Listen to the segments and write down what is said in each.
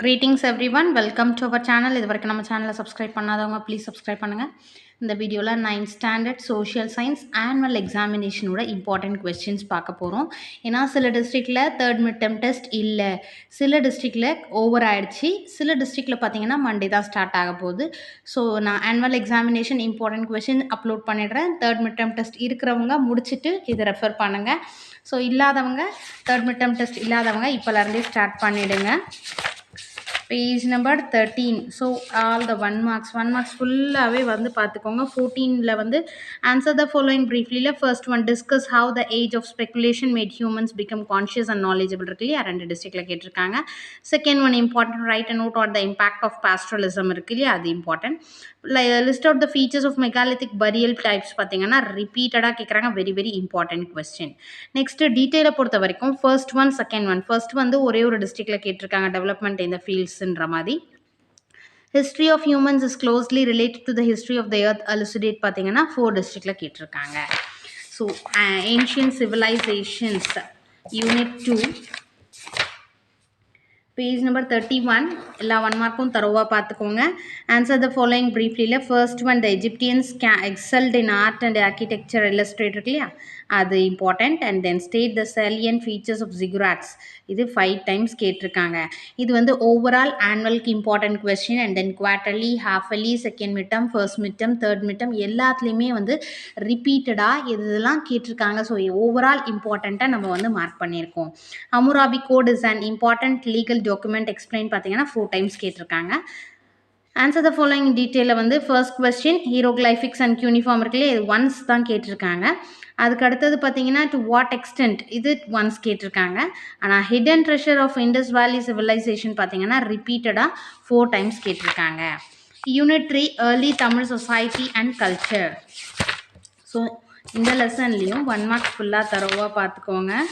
Greetings everyone, welcome to our channel. இதுவரைக்கும் நம்ம சேனலை சப்ஸ்கிரைப் பண்ணாதவங்க ப்ளீஸ் சப்ஸ்கிரைப் பண்ணுங்கள். இந்த வீடியோவில் 9th standard social science annual எக்ஸாமினேஷனோட இம்பார்ட்டன்ட் கொஸ்டின்ஸ் பார்க்க போகிறோம். ஏன்னா சில டிஸ்ட்ரிக்டில் தேர்ட் மிட் டெர்ம் டெஸ்ட் இல்லை, சில டிஸ்ட்ரிக்டில் ஓவர் ஆயிடுச்சு, சில டிஸ்ட்ரிக்டில் பார்த்தீங்கன்னா மண்டே தான் ஸ்டார்ட் ஆக போகுது. ஸோ நான் annual examination important question upload பண்ணிடுறேன். தேர்ட் மிட் டெர்ம் டெஸ்ட் இருக்கிறவங்க முடிச்சுட்டு இதை ரெஃபர் பண்ணுங்கள். ஸோ இல்லாதவங்க, தேர்ட் மிட் டெர்ம் டெஸ்ட் இல்லாதவங்க இப்போலேருந்தே ஸ்டார்ட் பண்ணிவிடுங்க. Page number 13. So all the 1 marks ஃபுல்லாகவே வந்து பார்த்துக்கோங்க. 14ல் வந்து answer the following briefly. First one, discuss how the age of speculation made humans become conscious and knowledgeable இருக்கு இல்லையா, 2 டிஸ்ட்ரிக்டில் கேட்டிருக்காங்க. Second one important, write a note on the impact of pastoralism இருக்கு இல்லையா, அது important. List out the features of megalithic burial types பார்த்தீங்கன்னா ரிப்பீட்டடாக கேட்குறாங்க. Very very important question. Next டீட்டெயிலை பொறுத்த வரைக்கும் first one second one. First வந்து ஒரே ஒரு டிஸ்ட்ரிக்டில் கேட்டிருக்காங்க, டெவலப்மெண்ட் இந்த ஃபீல்ட்ஸ்ன்ற மாதிரி. History of humans is closely related to the history of the earth elucidate பார்த்தீங்கன்னா 4 டிஸ்ட்ரிக்டில் கேட்டிருக்காங்க. So ancient civilizations unit 2 page number 31. எல்லா 1 மார்க்கும் தரோவாக பார்த்துக்கோங்க. ஆன்சர் த ஃபாலோயிங் ப்ரீஃப்லியில் first one, the Egyptians excelled in art and architecture illustrate இருக்கு இல்லையா, அது important. And then state the salient features of ziggurats, இது 5 டைம்ஸ் கேட்டிருக்காங்க. இது வந்து ஓவரால் ஆனுவலுக்கு important question. And then quarterly, half yearly, second midterm, first midterm, third midterm எல்லாத்துலேயுமே வந்து ரிப்பீட்டடாக இதெல்லாம் கேட்டிருக்காங்க. ஸோ ஓவரால் இம்பார்ட்டண்ட்டாக நம்ம வந்து மார்க் பண்ணியிருக்கோம். Hammurabi code is an important legal document explain பார்த்தீங்கன்னா 4 டைம்ஸ் கேட்டிருக்காங்க. ஆன்சர் த ஃபாலோயிங் டீட்டெயிலில் வந்து first question hieroglyphics and cuneiform இருக்குல்லையே, இது ஒன்ஸ் தான் கேட்டிருக்காங்க. அதுக்கு அடுத்தது பார்த்தீங்கன்னா டு வாட் எக்ஸ்டென்ட், இது ஒன்ஸ் கேட்டிருக்காங்க. ஆனால் hidden treasure of Indus valley civilization பார்த்தீங்கன்னா ரிப்பீட்டடாக 4 டைம்ஸ் கேட்டிருக்காங்க. Unit 3 early Tamil society and culture. So இந்த லெசன்லேயும் 1 மார்க் ஃபுல்லாக தரோவாக பார்த்துக்கோங்க.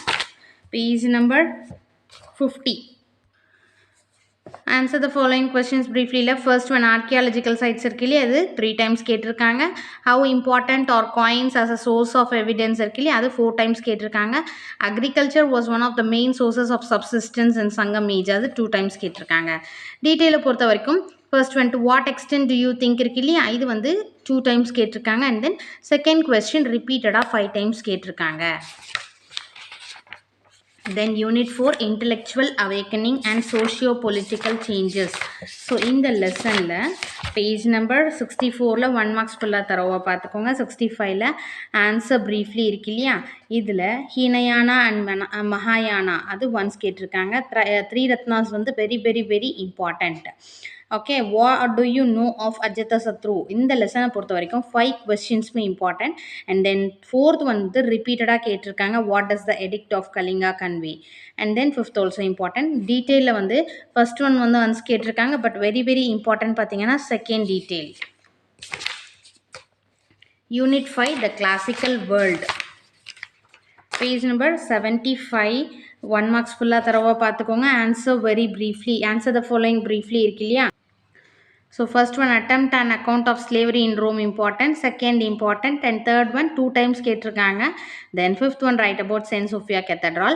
Page number 50. Answer the following questions ப்ரீஃப்லியில் ஃபர்ஸ்ட் ஒன், ஆர்கியாலஜிக்கல் சைட்ஸ் இருக்கு இல்லையா, அது 3 டைம்ஸ் கேட்டிருக்காங்க. How important are coins as a source of evidence இருக்கு இல்லையா, அது 4 டைம்ஸ் கேட்டிருக்காங்க. Agriculture was one of the main sources of subsistence in Sangam age, அது 2 டைம்ஸ் கேட்டிருக்காங்க. டீட்டெயிலை பொறுத்த வரைக்கும் first one, to what extent do you think இருக்கு இல்லையா, இது வந்து 2 டைம்ஸ் கேட்டிருக்காங்க. அண்ட் தென் செகண்ட் கொஸ்டின் ரிப்பீட்டடாக 5 டைம்ஸ் கேட்டிருக்காங்க. Then unit 4, intellectual awakening and socio-political changes. So இந்த லெசனில் பேஜ் நம்பர் 64ல் 1 மார்க்ஸ் ஃபுல்லாக தரோவாக பார்த்துக்கோங்க. 65ல் ஆன்சர் ப்ரீஃப்லி இருக்கு இல்லையா, இதில் ஹீனயானா அண்ட் மகாயானா அது ஒன்ஸ் கேட்டிருக்காங்க. 3 ரத்னாஸ் வந்து very very very important. Okay, what do you know of Ajatashatru, இந்த லெசனை பொறுத்த வரைக்கும் 5 கொஸ்டின்ஸுமே இம்பார்ட்டன்ட். அண்ட் தென் ஃபோர்த் வந்து ரிப்பீட்டடாக கேட்டிருக்காங்க, what does the edict of Kalinga convey. And then fifth also important. டீட்டெயிலில் வந்து ஃபர்ஸ்ட் ஒன் வந்து ஒன்ஸ் கேட்டிருக்காங்க, பட் வெரி வெரி இம்பார்ட்டன்ட் பார்த்தீங்கன்னா second detail. Unit 5, the classical world. Page number 75. 1 marks ஃபுல்லாக தரவாக பார்த்துக்கோங்க. Answer very briefly, answer the following briefly இருக்கு இல்லையா. So first one, attempt an account of slavery in Rome important, second important, and third one 2 times கேட்டிருக்காங்க. Then fifth one, write about Saint Sophia Cathedral,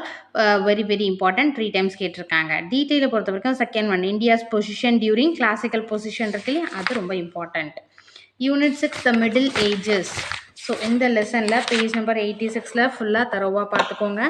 very very important, 3 times கேட்டிருக்காங்க. டீட்டெயிலை பொறுத்த வரைக்கும் second one, India's position during classical position இருக்கு இல்லையா, அது ரொம்ப important. Unit 6, the middle ages. So இந்த லெசனில் பேஜ் நம்பர் 86ல் ஃபுல்லாக தரோவாக பார்த்துக்கோங்க.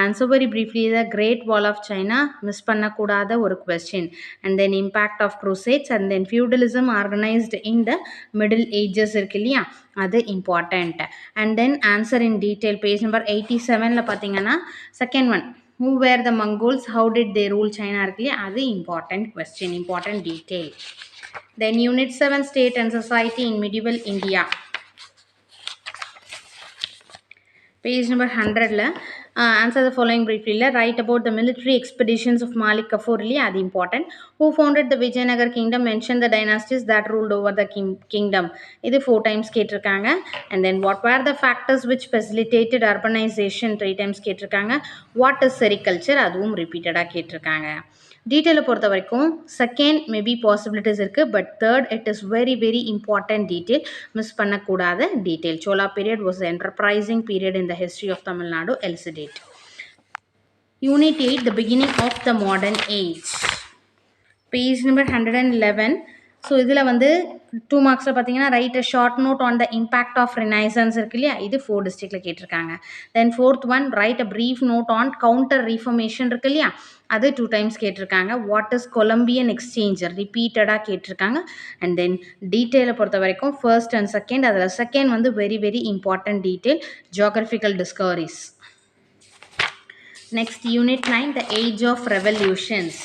Answer very briefly, the great wall of China miss பண்ணக்கூடாத ஒரு question. And then impact of crusades, and then feudalism organised in the middle ages இருக்கு இல்லையா, அது important. And then answer in detail page number 87ல் பார்த்தீங்கன்னா second one, who were the Mongols, how did they rule China இருக்கு இல்லையா, அது important question, important detail. Then unit 7, state and society in medieval India. Page number 100ல் answer the following ப்ரீஃப்லியில் write about the military expeditions of Malik Kafur இல்லையா, அது important. Who founded the Vijayanagar kingdom, mention the dynasties that ruled over the kingdom, இது 4 times கேட்டிருக்காங்க. And then what were the factors which facilitated urbanisation 3 times கேட்டிருக்காங்க. What is sericulture, அதுவும் ரிப்பீட்டடாக கேட்டிருக்காங்க. டீட்டெயிலை பொறுத்த வரைக்கும் செகண்ட் மேபி பாசிபிலிட்டிஸ் இருக்குது, but third it is very very important detail, miss பண்ணக்கூடாத detail. Chola period was enterprising period in the history of Tamil Nadu, elucidate. Unit 8, the beginning of the modern age. Page number 111. So இதில் வந்து 2 மார்க்ஸில் பார்த்தீங்கன்னா write a short note on the impact of renaissance இருக்கு இல்லையா, இது 4 டிஸ்ட்ரிக்டில் கேட்டிருக்காங்க. Then 4th one write a brief note on counter reformation இருக்கு இல்லையா, அது 2 டைம்ஸ் கேட்டிருக்காங்க. வாட் இஸ் கொலம்பியன் எக்ஸ்சேஞ்ச் ரிப்பீட்டடாக கேட்டிருக்காங்க. அண்ட் தென் டீட்டெயிலை பொறுத்த வரைக்கும் ஃபர்ஸ்ட் அண்ட் செகண்ட், அதில் செகண்ட் வந்து very very important detail, geographical discoveries. Next unit 9 the age of revolutions.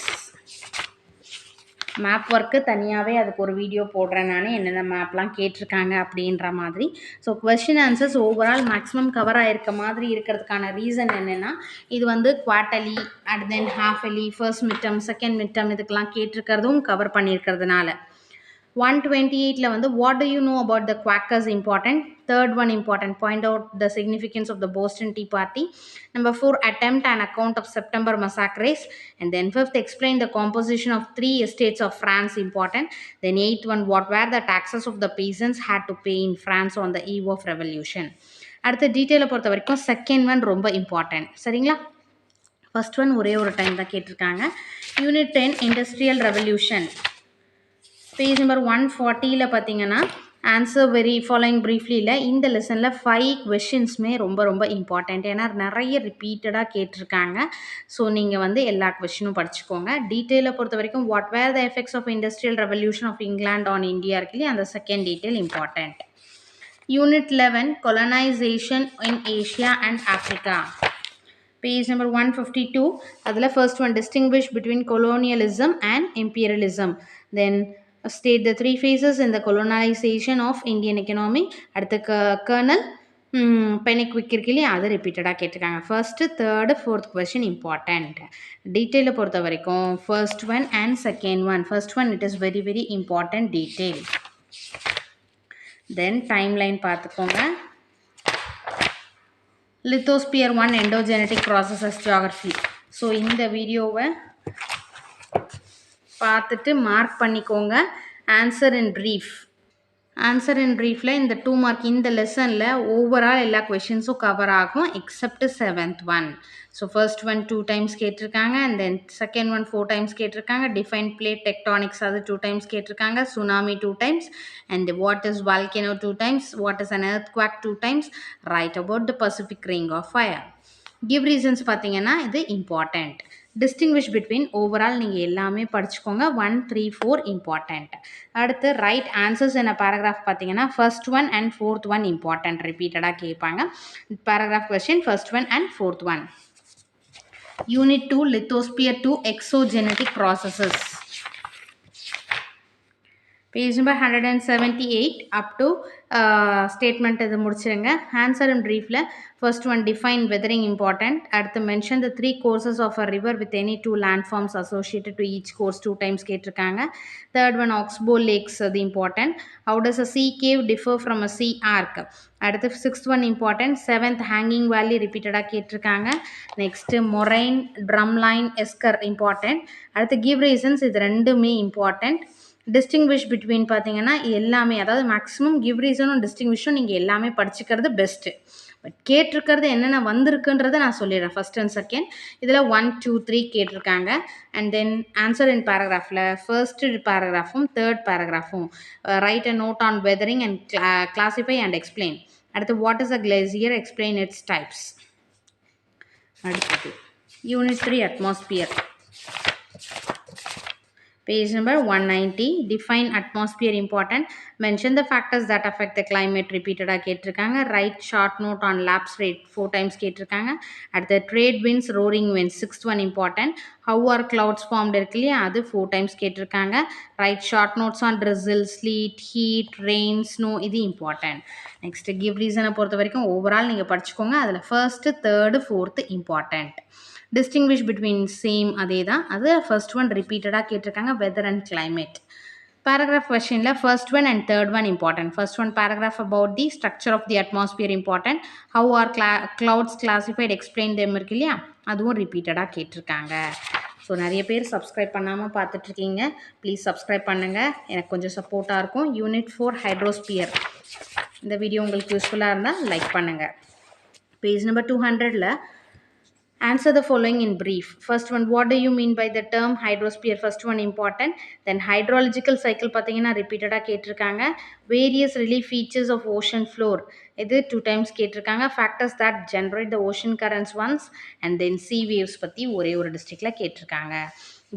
Map work தனியாகவே அதுக்கு ஒரு வீடியோ போடுறேன் நான், என்னென்ன மேப்லாம் கேட்டிருக்காங்க அப்படின்ற மாதிரி. So question answers overall maximum cover ஆகிருக்க மாதிரி இருக்கிறதுக்கான ரீசன் என்னென்னா, இது வந்து quarterly and then half yearly, first midterm, second midterm இதுக்கெலாம் கேட்டிருக்கிறதும் கவர் பண்ணியிருக்கிறதுனால. 128ல வந்து what do you know about the Quakers important. Third one important, point out the significance of the Boston Tea Party. Number 4, attempt an account of September massacres. And then 5th, explain the composition of 3 estates of France important. Then 8th one, what were the taxes of the peasants had to pay in France on the eve of revolution. அடுத்த டீட்டெயிலை பொறுத்த வரைக்கும் second one ரொம்ப important, சரிங்களா. First one ஒரே ஒரு time தான் கேட்டிருக்காங்க. Unit 10 industrial revolution. Page number 140ல் பார்த்தீங்கன்னா ஆன்சர் வெரி ஃபாலோயிங் ப்ரீஃப்லி இல்லை, இந்த லெசனில் 5 கொஷின்ஸுமே ரொம்ப ரொம்ப இம்பார்ட்டண்ட், ஏன்னா நிறைய ரிப்பீட்டடாக கேட்டிருக்காங்க. ஸோ நீங்கள் வந்து எல்லா கொஷினும் படிச்சுக்கோங்க. டீட்டெயிலை பொறுத்த வரைக்கும் what were the effects of industrial revolution of England on India இருக்குல்லையே, அந்த second detail important. Unit 11 colonisation in Asia and Africa. Page number 152, அதில் first one distinguish between colonialism and imperialism. Then state the 3 phases in the colonization of Indian economy. அடுத்து colonel Pennycuick இருக்கு இல்லையா, அது ரிப்பீட்டடாக கேட்டிருக்காங்க. First, third, fourth question important. டீட்டெயிலை பொறுத்த வரைக்கும் first one and second one. First one it is very very important detail. Then time line பார்த்துக்கோங்க. Lithosphere 1 endogenetic processes geography. So இந்த வீடியோவை பார்த்துட்டு மார்க் பண்ணிக்கோங்க. Answer in brief. Answer in ப்ரீஃபில் இந்த 2 மார்க் இந்த லெசனில் ஓவரால் எல்லா கொஷின்ஸும் கவர் ஆகும் except 7th one. So first one 2 times கேட்டிருக்காங்க, and then second one 4 times கேட்டிருக்காங்க. டிஃபைன் பிளேட் டெக்டானிக்ஸ் அது 2 டைம்ஸ் கேட்டிருக்காங்க. Tsunami 2 times, and what is volcano 2 times, what is an earthquake 2 times, write about the Pacific ring of fire. Give reasons பார்த்தீங்கன்னா இது important. Distinguish between overall நீங்கள் எல்லாமே படிச்சுக்கோங்க. 1, 3, 4 important. அடுத்து write answers என்ன paragraph பார்த்தீங்கன்னா first one and fourth one important, ரிப்பீட்டடாக கேட்பாங்க. Paragraph question first one and fourth one. Unit 2 lithosphere 2 exogenetic processes. Page number 178 up to statement இது முடிச்சிருங்க. ஆன்சர் இன் ப்ரீஃபில் first one define weathering important. அடுத்து mention the 3 courses of a river with any 2 landforms associated to each course 2 times கேட்டிருக்காங்க. Third one oxbow lakes அது important. How does a sea cave differ from a sea arc. அடுத்து 6th one important. 7th hanging valley ரிப்பீட்டடாக கேட்டிருக்காங்க. Next moraine, drumlin, esker important. அடுத்து give reasons, இது ரெண்டுமே important. Distinguish between பார்த்தீங்கன்னா எல்லாமே, அதாவது மேக்ஸிமம் கிவ் ரீசனும் டிஸ்டிங்விஷும் நீங்கள் எல்லாமே படிச்சுக்கிறது பெஸ்ட்டு. பட் கேட்டிருக்கிறது என்னென்ன வந்திருக்குன்றதை நான் சொல்லிடுறேன். ஃபர்ஸ்ட் அண்ட் செகண்ட் இதில் 1, 2, 3 கேட்டிருக்காங்க. அண்ட் தென் ஆன்சர் இன் பேராகிராஃபில் ஃபர்ஸ்ட் பேராகிராஃபும் தேர்ட் பேராகிராஃபும் write a note on weathering and classify and explain. அடுத்து what is a glacier, explain its types. அடுத்தது unit 3 atmosphere. Page number 190, define atmosphere important. Mention the factors that affect the climate, repeated கேட்டிருக்காங்க. Write short note on lapse rate 4 times கேட்டிருக்காங்க. At the trade winds, roaring winds 6th one important. How are clouds formed இருக்கு இல்லையா, அது 4 times கேட்டிருக்காங்க. Write short notes on drizzle, sleet, heat, rain, snow, இது important. Next give reason பொறுத்த வரைக்கும் overall நீங்கள் படிச்சுக்கோங்க. அதில் first, third, fourth important. Distinguish between same அதே தான், அது ஃபர்ஸ்ட் ஒன் ரிப்பீட்டடாக கேட்டிருக்காங்க. Weather and climate. பேராகிராஃப் கொஸ்டினில் first one and third one important. First one paragraph about the structure of the atmosphere important. How are clouds classified, explain them இருக்கு இல்லையா, அதுவும் ரிப்பீட்டடாக கேட்டிருக்காங்க. ஸோ நிறைய பேர் சப்ஸ்கிரைப் பண்ணாமல் பார்த்துட்ருக்கீங்க, ப்ளீஸ் சப்ஸ்கிரைப் பண்ணுங்கள், எனக்கு கொஞ்சம் சப்போர்ட்டாக இருக்கும். Unit 4 hydrosphere. இந்த வீடியோ உங்களுக்கு யூஸ்ஃபுல்லாக இருந்தால் லைக் பண்ணுங்கள். பேஜ் நம்பர் 200ல் Answer the following in brief. First one, what do you mean by the term hydrosphere? First one important. Then hydrological cycle பார்த்தீங்கன்னா ரிப்பீட்டடாக கேட்டிருக்காங்க. Various relief features of ocean floor இது 2 times கேட்டிருக்காங்க. Factors that generate the ocean currents once, and then sea waves பற்றி ஒரே ஒரு டிஸ்ட்ரிக்டில் கேட்டிருக்காங்க.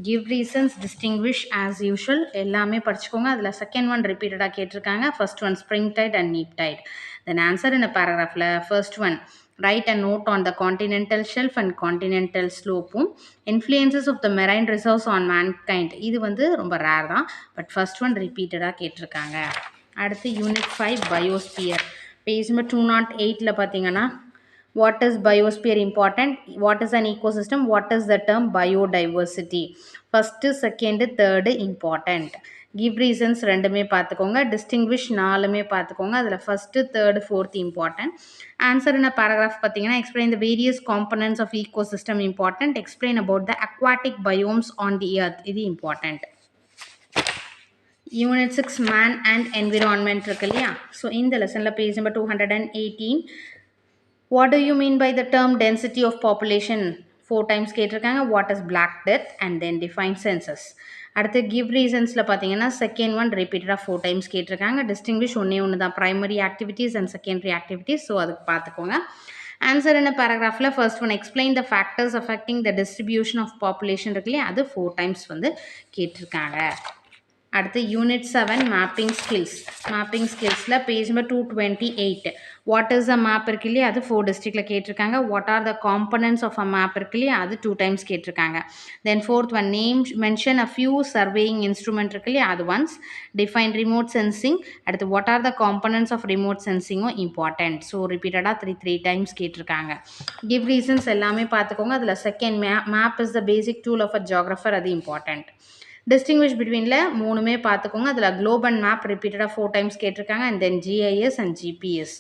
Give reasons, distinguish as usual எல்லாமே படிச்சுக்கோங்க. அதில் செகண்ட் ஒன் ரிப்பீட்டடாக கேட்டிருக்காங்க. First one spring tide and neap tide. Then answer in பேராகிராஃபில் first one, write a note on the continental shelf and continental slope. Influences of the marine reserves on mankind இது வந்து ரொம்ப rare தான், but first one ரிப்பீட்டடாக கேட்டிருக்காங்க. அடுத்து unit 5 biosphere. Page number 208 பார்த்தீங்கன்னா what is biosphere important, what is an ecosystem, what is the term biodiversity. First, second, third important. Give reasons ரெண்டுமே பார்த்துக்கோங்க. Distinguish நாலுமே பார்த்துக்கோங்க. அதில் first, third, fourth important. Answer இன் paragraph பார்த்தீங்கன்னா explain the various components of ecosystem important, explain about the aquatic biomes on the earth இது important. Unit 6 man and environment இருக்கு இல்லையா. So இந்த லெசனில் page number 218, what do you mean by the term density of population? 4 times கேட்டிருக்காங்க. what is black death, and then define census. அடுத்து give reasonsல பார்த்தீங்கன்னா second one ரிப்பீட்டடாக 4 times கேட்டிருக்காங்க. Distinguish ஒன்று தான், primary activities and secondary activities. So அதுக்கு பார்த்துக்கோங்க. Answer என்ன பேராகிராஃபில் first one explain the factors affecting the distribution of population இருக்கு இல்லையா, அது 4 times வந்து கேட்டிருக்காங்க. அடுத்து யூனிட் 7 மேப்பிங் ஸ்கில்ஸ். மேப்பிங் ஸ்கில்ஸில் page number 228, what is a map இருக்கு இல்லையா, அது 4 டிஸ்ட்ரிக்டில் கேட்டிருக்காங்க. What are the components of a map இருக்கு இல்லையா, அது 2 times கேட்டிருக்காங்க. Then fourth one, name mention a few surveying instrument இருக்கு இல்லையா, அது ஒன்ஸ். Define remote sensing. அடுத்து what are the components of remote சென்சிங்கும் இம்பார்ட்டன்ட். ஸோ ரிப்பீட்டடாக 3 times கேட்டிருக்காங்க. கிவ் ரீசன்ஸ் எல்லாமே பார்த்துக்கோங்க. அதில் second, map is the basic tool of a geographer, அது இம்பார்ட்டன்ட். டிஸ்டிங்விஷ் பிட்வீனில் மூணுமே பார்த்துக்கோங்க. அதில் குளோப் அண்ட் மேப் ரிப்பீட்டடாக 4 times கேட்டிருக்காங்க. And then GIS and GPS.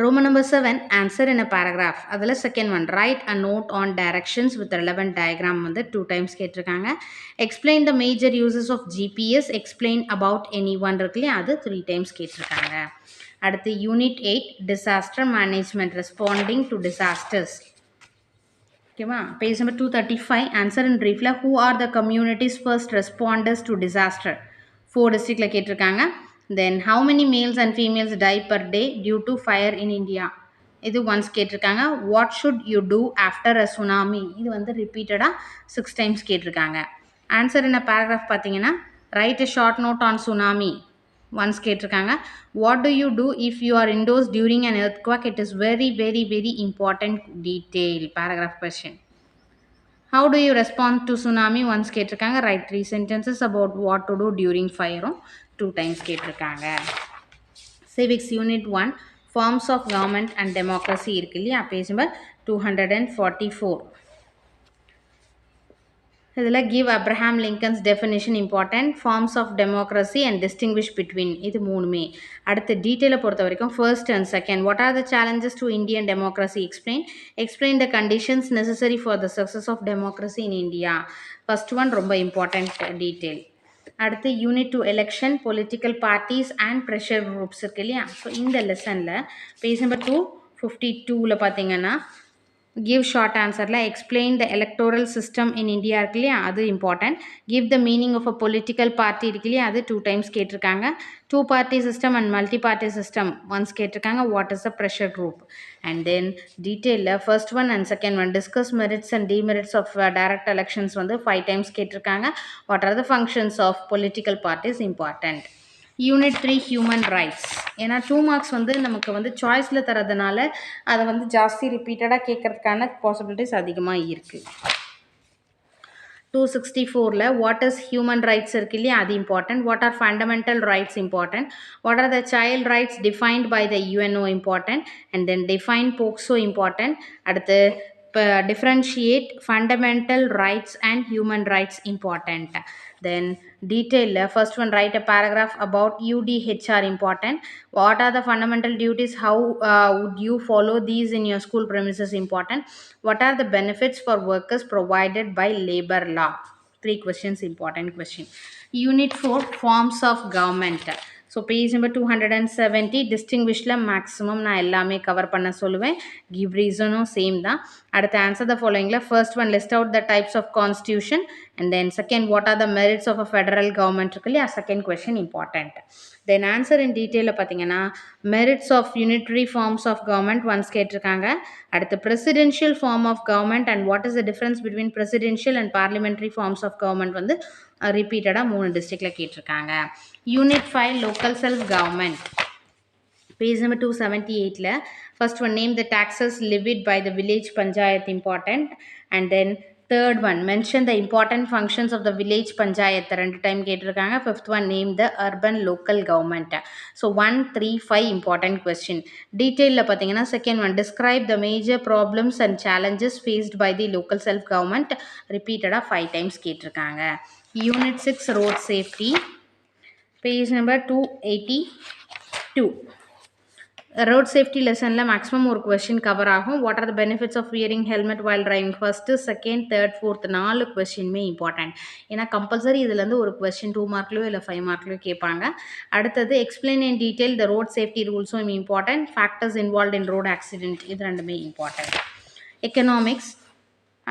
Roman number 7, answer in a paragraph. அதில் second one, write a note on directions with relevant diagram வந்து 2 times கேட்டிருக்காங்க. Explain the major uses of GPS, explain about any one இருக்கு இல்லையா, அது 3 times கேட்டிருக்காங்க. அடுத்து unit 8 disaster management, responding to disasters. ஓகேவா, page number 235, answer in பிரீஃபில் who are the communities first responders to disaster 4 டிஸ்ட்ரிக்டில் கேட்டிருக்காங்க. Then how many males and females die per day due to fire in India, இது once கேட்டிருக்காங்க. What should you do after a tsunami, இது வந்து ரிப்பீட்டடாக 6 times கேட்டிருக்காங்க. Answer in a paragraph பார்த்தீங்கன்னா write a short note on tsunami once கேட்டிருக்காங்க. What do you do if you are indoors during an earthquake, it is very very very important detail. Paragraph question. How do you respond to tsunami once கேட்டிருக்காங்க. Write 3 sentences about what to do during ஃபயரும் 2 times கேட்டிருக்காங்க. Civics unit 1 forms of government and democracy இருக்கு இல்லையா, page number 244. இதில் give Abraham Lincoln's definition important, forms of democracy and distinguish between, இது மூணுமே. அடுத்து டீட்டெயிலை பொறுத்த வரைக்கும் first and second, what are the challenges to Indian democracy, explain the conditions necessary for the success of democracy in India. First one ரொம்ப important detail. அடுத்து unit 2 election, political parties and pressure groups இருக்கு இல்லையா. So இந்த லெசனில் page number 252 பார்த்தீங்கன்னா give short answerல explain the electoral system in India இருக்கு இல்லையா, அது important. give the meaning of a political party இருக்கு இல்லையா, அது 2 times கேட்டிருக்காங்க. 2 party system and multi party system once கேட்டிருக்காங்க. what is the pressure group, and then detail first one and second one discuss merits and demerits of direct elections வந்து 5 times கேட்டிருக்காங்க. what are the functions of political parties important. Unit 3 human rights. ஏன்னா 2 marks வந்து நமக்கு வந்து சாய்ஸில் தரதுனால அதை வந்து ஜாஸ்தி ரிப்பீட்டடாக கேட்கறதுக்கான பாசிபிலிட்டிஸ் அதிகமாக இருக்குது. 264ல் வாட் இஸ் ஹியூமன் ரைட்ஸ் இருக்கு இல்லையா, அது important. What are fundamental rights important. What are the child rights defined by the UNO important. And then define POCSO important. அடுத்து differentiate fundamental rights and human rights important. Then detail first one, write a paragraph about UDHR important. what are the fundamental duties, how would you follow these in your school premises important. what are the benefits for workers provided by labor law. 3 questions, important question. Unit 4 forms of government. So page number 270 டிஸ்டிங்விஷில் maximum நான் எல்லாமே cover பண்ண சொல்லுவேன். Give ரீசனும் same தான். அடுத்து answer the ஃபாலோயிங்கில் first one list out the types of constitution and then second what are the merits of a federal government இருக்கு இல்லையா, second question important. Then answer in டீட்டெயிலில் பார்த்தீங்கன்னா merits of unitary forms of government once கேட்டிருக்காங்க. அடுத்து presidential form of government and what is the difference between presidential and parliamentary forms of government வந்து ரிப்பீட்டடாக 3 டிஸ்ட்ரிக்டில் கேட்டிருக்காங்க. Unit 5 local self government page number 278ல first one name the taxes levied by the village panchayat important and then third one mention the important functions of the village panchayat 2 time கேட்டிருக்காங்க. fifth one name the urban local government. so 1 3 5 important question. டீட்டெயிலில் பார்த்தீங்கன்னா second one describe the major problems and challenges faced by the local self government ரிப்பீட்டடாக 5 times கேட்டிருக்காங்க. Unit 6 road safety page number 282 road safety லெசனில் maximum ஒரு question cover ஆகும். What are the benefits of wearing helmet while driving first second third fourth 4 கொஸ்டினுமே important. ஏன்னா compulsory இதுலேருந்து ஒரு question 2 மார்க்லையோ இல்லை 5 மார்க்லையோ கேட்பாங்க. அடுத்தது explain in detail the road safety ரூல்ஸும் important. Factors involve in road accident இது ரெண்டுமே important. Economics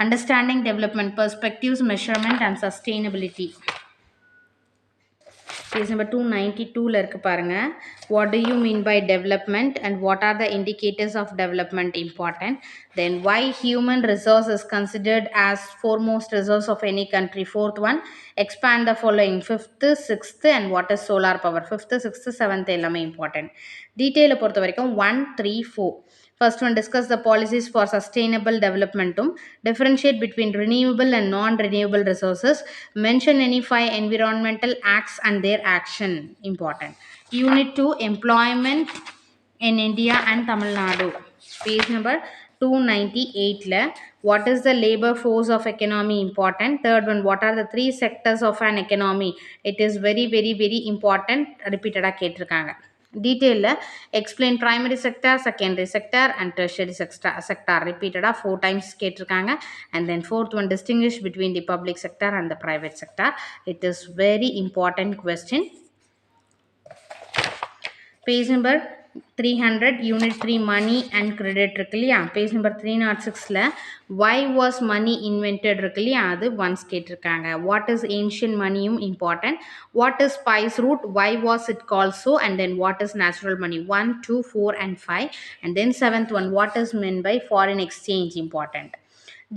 understanding development perspectives measurement and sustainability page number 292ல இருக்கு பாருங்க. What do you mean by development and what are the indicators of development important. Then why human resource is considered as foremost resource of any country. Fourth one expand the following. Fifth sixth and what is solar power. Fifth sixth seventh எல்லாமே important. டீட்டெயிலை பொறுத்த வரைக்கும் 1 3 4. First one, discuss the policies for sustainable development. Differentiate between renewable and non-renewable resources. Mention any 5 environmental acts and their action. Important. Unit 2, employment in India and Tamil Nadu. Page number 298. What is the labor force of economy? Important. Third one, what are the 3 sectors of an economy? It is very, very, very important. Repeated கேட்டிருக்காங்க. டீட்டெயிலில் explain primary sector, secondary sector and tertiary sector ரிப்பீட்டடாக 4 times கேட்டிருக்காங்க. And then fourth one distinguish between the public sector and the private sector. It is very important question. Page number 300 unit 3 money and credit இருக்கு இல்லையா. Page number 306ல why was money invented இருக்கு இல்லையா, அது once கேட்டிருக்காங்க. What is ancient மணியும் important. What is spice route, why was it call so, and then what is natural money. 1 2 4 and 5. And then seventh one what is mean by foreign exchange important.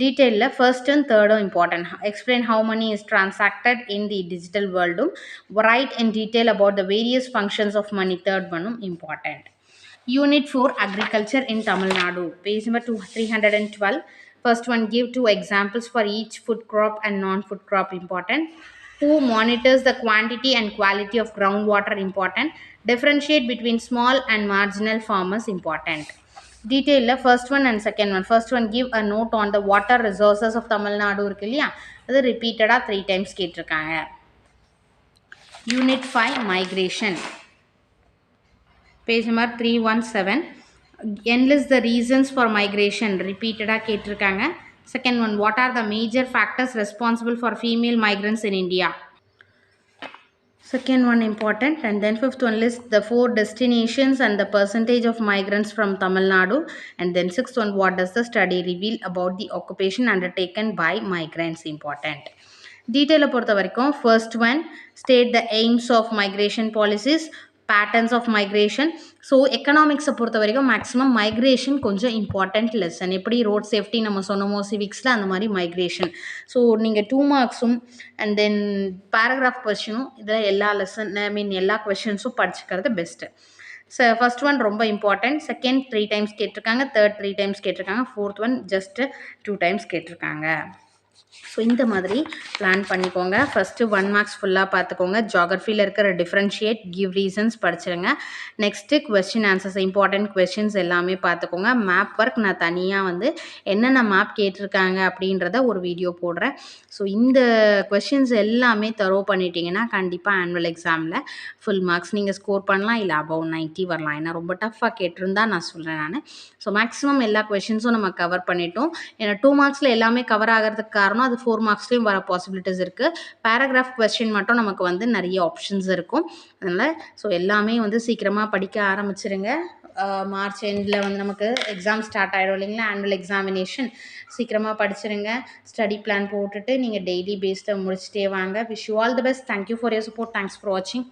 டீட்டெயிலில் first and தேர்டும் important. Explain how money is transacted in the digital வேர்ல்டும். Write in detail about the various functions of money third ஒன்னும் important. Unit 4 Agriculture in Tamil Nadu. Page number 312. First one, give 2 examples for each food crop and non-food crop. Important. Who monitors the quantity and quality of groundwater? Important. Differentiate between small and marginal farmers. Important. Detail first one and second one. First one, give a note on the water resources of Tamil Nadu இருக்கு இல்லையா, அது repeated 3 times கேட்டிருக்காங்க. Unit 5 Migration. Page number 317. Enlist the reasons for migration. Repeated கேட்டிருக்காங்க. Second one, what are the major factors responsible for female migrants in India? Second one important. And then fifth one, list the 4 destinations and the percentage of migrants from Tamil Nadu. And then sixth one, what does the study reveal about the occupation undertaken by migrants? Important. Detail பொறுத்த வரைக்கும் first one, state the aims of migration policies, patterns of migration. So எக்கனாமிக்ஸை பொறுத்த வரைக்கும் maximum migration கொஞ்சம் important lesson. எப்படி road safety நம்ம சொன்னோமோ சிவிக்ஸில், அந்த மாதிரி மைக்ரேஷன். ஸோ நீங்கள் 2 மார்க்ஸும் அண்ட் தென் பேராகிராஃப் கொஸ்டினும் இதில் எல்லா லெசன் எல்லா கொஸ்டின்ஸும் படிச்சுக்கிறது பெஸ்ட்டு. ஃபர்ஸ்ட் ஒன் ரொம்ப இம்பார்ட்டன்ட். செகண்ட் 3 டைம்ஸ் கேட்டிருக்காங்க. தேர்ட் 3 டைம்ஸ் கேட்டிருக்காங்க. ஃபோர்த் ஒன் ஜஸ்ட்டு 2 டைம்ஸ் கேட்டிருக்காங்க. ஸோ இந்த மாதிரி பிளான் பண்ணிக்கோங்க. ஃபஸ்ட்டு 1 மார்க்ஸ் ஃபுல்லாக பார்த்துக்கோங்க. ஜியாகிரஃபியில் இருக்கிற டிஃப்ரென்ஷியேட், கிவ் ரீசன்ஸ் படிச்சிருங்க. Next question answers, important questions எல்லாமே பார்த்துக்கோங்க. மேப் ஒர்க் நான் தனியாக வந்து என்னென்ன மேப் கேட்டிருக்காங்க அப்படின்றத ஒரு வீடியோ போடுறேன். ஸோ இந்த கொஸ்டின்ஸ் எல்லாமே தரோ பண்ணிட்டீங்கன்னா கண்டிப்பாக ஆனுவல் எக்ஸாமில் ஃபுல் மார்க்ஸ் நீங்கள் ஸ்கோர் பண்ணலாம், இல்லை அபவ் 90 வரலாம். ஏன்னா ரொம்ப டஃப்பாக கேட்டிருந்தா நான் சொல்கிறேன் நான். ஸோ மேக்ஸிமம் எல்லா கொஸ்டின்ஸும் நம்ம கவர் பண்ணிட்டோம். ஏன்னா 2 மார்க்ஸில் எல்லாமே கவர் ஆகிறதுக்கு காரணம் பண்ணோம். அது 4 மார்க்ஸ்லேயும் வர பாசிபிலிட்டிஸ் இருக்குது. பேராகிராஃப் கொஸ்டின் மட்டும் நமக்கு வந்து நிறைய ஆப்ஷன்ஸ் இருக்கும். அதனால் எல்லாமே வந்து சீக்கிரமாக படிக்க ஆரம்பிச்சிருங்க. மார்ச் எண்டில் வந்து நமக்கு எக்ஸாம் ஸ்டார்ட் ஆகிடும் இல்லைங்களா, ஆனுவல் எக்ஸாமினேஷன். சீக்கிரமாக படிச்சிருங்க. ஸ்டடி பிளான் போட்டுட்டு நீங்கள் டெய்லி பேஸ்டை முடிச்சுட்டே வாங்க. Wish you all the best. Thank you for your support. Thanks for வாட்சிங்.